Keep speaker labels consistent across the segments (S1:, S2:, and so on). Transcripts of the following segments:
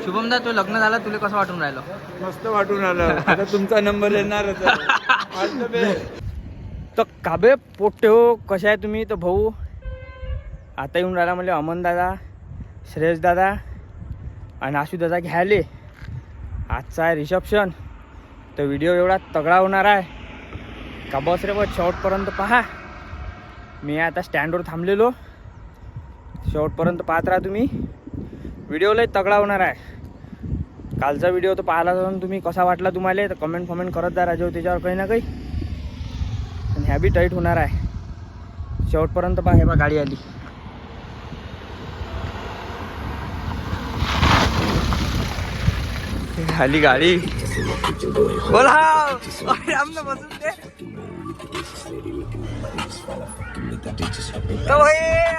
S1: शुभमदा तू लग्न झालं, तुला कसं वाटून राहिलं?
S2: मस्त वाटून आलं. आता तुमचा नंबर येणार
S1: तर काबे पोट्टे हो, कसे आहे तुम्ही? तर भाऊ आता येऊन राहिला म्हणजे अमन दादा, श्रेयस दादा आणि आशू दादा घ्यायले. आजचा आहे रिसेप्शन. तर व्हिडिओ एवढा तगडा होणार आहे का बस रे बस शेवटपर्यंत पहा. मी आता स्टँडवर थांबलेलो, शेवटपर्यंत पाहत राहा तुम्ही. व्हिडिओ लय तगडा होणार आहे. कालचा व्हिडिओ तर पाहिला जाऊन तुम्ही, कसा वाटला तुम्हाला तर कमेंट करत जा राजा त्याच्यावर काही ना काही. आणि ह्या बी टाईट होणार आहे. शेवटपर्यंत पहा. हे बा गाडी आली. आली गाडी. बोला बसून दे.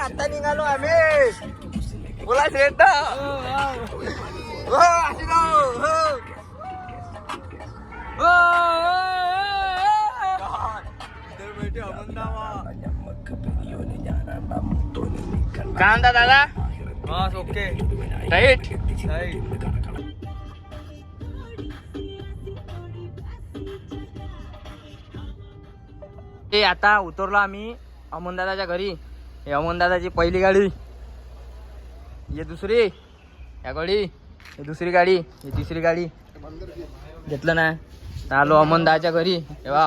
S1: आता निघालो आम्ही. बोला श्रेष्ठ. काय म्हणता दादा? बस ओके. राईट. ते आता उतरलो आम्ही अमनदादाच्या घरी. हे अमनदादाची पहिली गाडी, हे दुसरी, या गाडी, हे दुसरी गाडी, ही तिसरी गाडी. घेतलं ना. आलो अमनदाच्या घरी. तेव्हा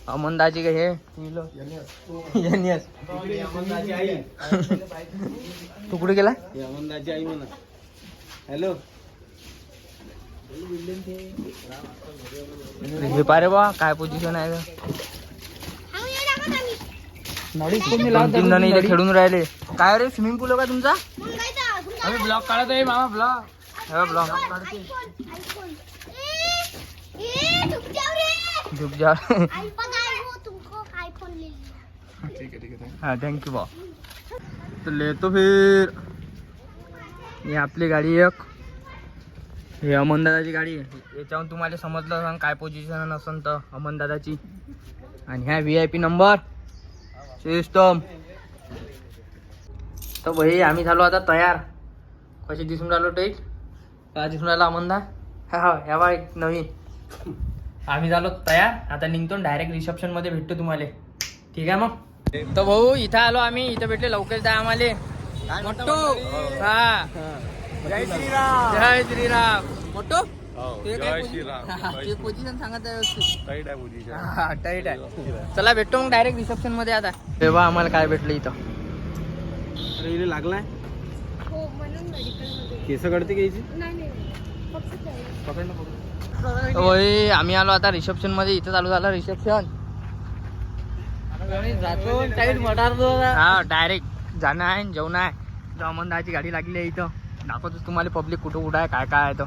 S1: अमनदाची हे तू कुठे गेला?
S2: अमनदाची आई म्हणा. हॅलो.
S1: हे पारे बा काय पोझिशन आहे. दोन तीन जण इथे खेळून राहिले. काय रे स्विमिंग पूल का तुमचा? आम्ही ब्लॉग काढत आहे मामा. ब्लॉग काढते. झुक जा. हाँ थँक्यू बा. तो लेतो फिर. ही आपली गाडी एक. हे अमनदादाची गाडी. याच्याहून तुम्हाला समजलं सांग काय पोझिशन नसन तर अमनदादाची. आणि ह्या VIP नंबर सिस्टम. तर भाई आम्ही झालो आता तयार. कशी दिसून राहिलो टाईट? काय दिसून राहिला अमनदा? ह्या बा एक नवीन. आम्ही झालो तयार. आता निघतो डायरेक्ट रिसेप्शन मध्ये भेटतो तुम्हाला. ठीक आहे मग. तर भाऊ इथं आलो आम्ही. इथं भेटले लवकर द्या आम्हाला. मोठो. हा जय श्रीराम. जय श्रीराम. मोठो पोझिशन सांगत आहे. टाईट आहे. चला भेटतो मग डायरेक्ट रिसेप्शन मध्ये. आता तेव्हा आम्हाला काय भेटलं इथं.
S2: लागलाय केस कळते घ्यायची.
S1: होय आम्ही आलो आता रिसेप्शन मध्ये. इथं चालू झालं रिसेप्शन. हा डायरेक्ट जाणं आहे, जेवण आहे. अमनदाची गाडी लागली आहे इथं. दाखवतोच तुम्हाला पब्लिक कुठं कुठं आहे, काय काय आहे तर.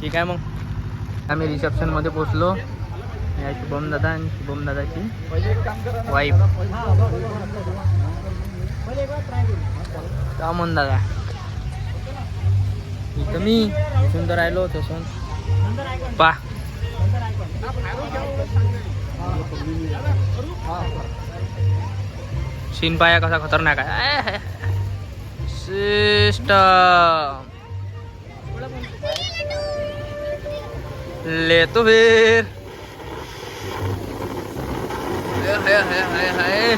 S1: ठीक आहे मग आम्ही रिसेप्शन मध्ये पोचलो. या शुभम दादा आणि शुभम दादाची वाईफ अमन दादा. इथं मी सुंदर राहिलो तसं पा. सीन पाया कसा खतरनाक आहे. सिस्टम लेतो फिर. हाय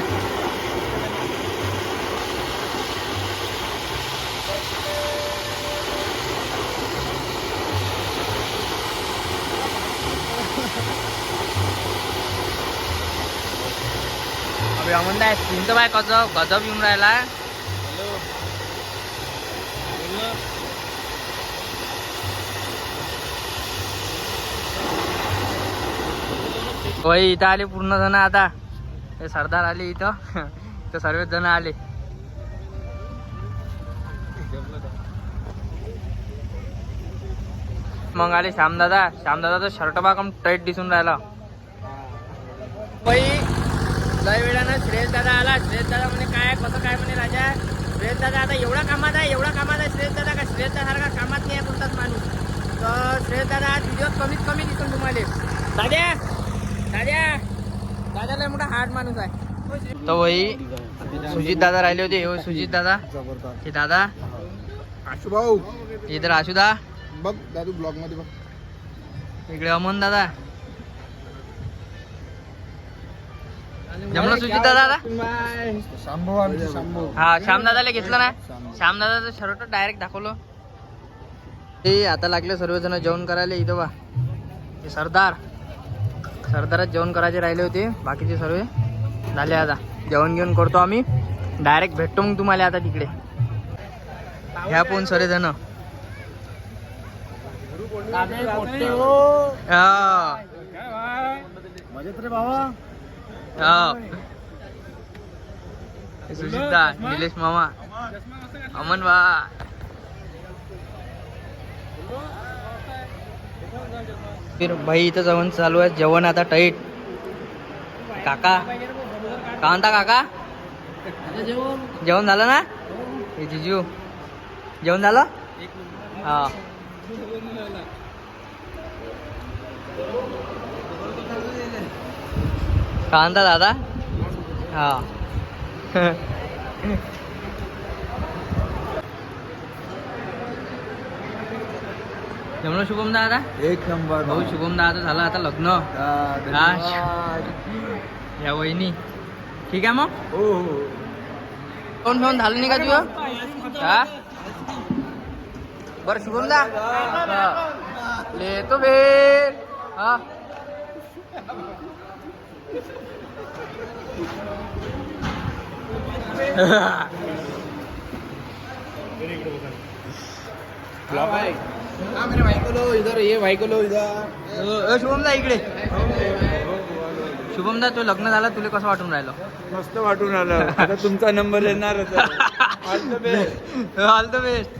S1: अबे अमनदा सीन तर बाय गजब येऊन राहिला. होय इथं आले पूर्ण जण. आता हे सरदार आले इथं. तर सर्वच जण आले. मग आले श्यामदादा. श्यामदादाचा शर्ट बा कम टाईट दिसून राहिला. लय वेळानं श्रेयस दादा आला. श्रेयस दादा म्हणे काय कसं काय म्हणे राजा. श्रेयस दादा आता एवढा कामात आहे श्रेयस दादा. का श्रेयस सारखा कामात नाही आहे कोणताच माणूस. तर श्रेयस दादा आज व्हिडिओत कमीत कमी दिसून तुम्हाला. दादाला मोठा हार्ड माणूस आहे. तर वही सुजित दादा राहिले होते. हे सुजित दादा. हे दादा
S2: आशू भाऊ
S1: इधर आशुदा,
S2: बघ दादू ब्लॉग मध्ये बघ.
S1: इकडे अमन दादा, जमलं सुजिता दादा.
S2: शांभू आमचे शांभू.
S1: हा श्याम दादाला घेतलं ना. श्याम दादाचं शर्ट डायरेक्ट दाखवलं. ते आता लागले सर्वजण जेवण करायला. इथं बा हे सरदारात जेवण करायचे राहिले होते. बाकीचे सर्व झाले. आता जेवण घेऊन करतो आम्ही. डायरेक्ट भेटतो मग तुम्हाला आता तिकडे. ह्या पण सर्वजण सुजिता, निलेश मामा, अमन बा. फिर भाई इथं जेवण चालू आहे. जेवण आता टाईट. काका का म्हणता काका? जेवण झालं ना? हे जिजू जेवण झालं? हा. का म्हणता दादा? हा. जमलं शुभम दादा?
S2: एक नंबर
S1: भाऊ शुभम दादा झालं आता लग्न. या वहिनी ठीक आहे मग.
S2: हो हो.
S1: कोण फोन झालं नाही का तुझं? हा बरं शुभम दा लेतो बे. हा
S2: मेरे भाई को लो इधर, ये भाई को लो इधर.
S1: शुभम दा इकडे. शुभम दा तो लग्न झाला, तुला कसं वाटून राहिलं?
S2: मस्त वाटून आलं. आता तुमचा नंबर येणार होता. All the best.
S1: All the best.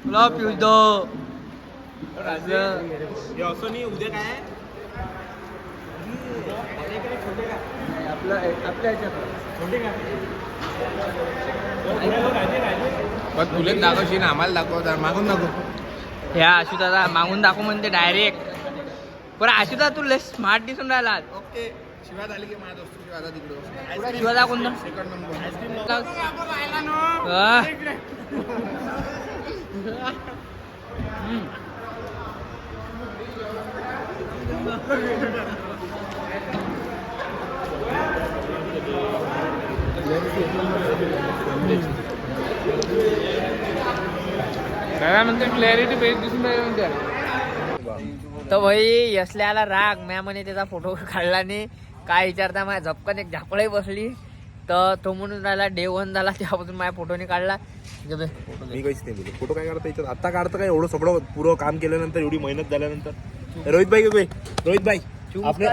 S1: तुला पिऊ दो.
S2: उद्या काय आपल्या तुला दाखवशील आम्हाला दाखव, मागून दाखव.
S1: ह्या आशु दादा मागून दाखव म्हणते डायरेक्ट. बरं आशु दादा तू लय स्मार्ट दिसून राहिला.
S2: ओके. शिवा झाली की माझ्या दोस्त शिवा तिकडे.
S1: शिवा दाखवून ना.
S2: Second number.
S1: काय म्हणते क्लॅरिटी बेस दिसून राहिली. तर भाई यसल्याला राग म्या म्हणे त्याचा फोटो काढला नाही. काय विचारता माझ्या झपकन एक झापळही बसली. तर तो म्हणून राहिला डे 1 झाला त्यापासून माझ्या फोटोने काढला.
S3: मी काहीच नाही बोलू. फोटो काय काढता याच्यात आता काढतं काय एवढं सगळं पुरं काम केल्यानंतर एवढी मेहनत झाल्यानंतर. रोहित भाई रोहित भाई आपने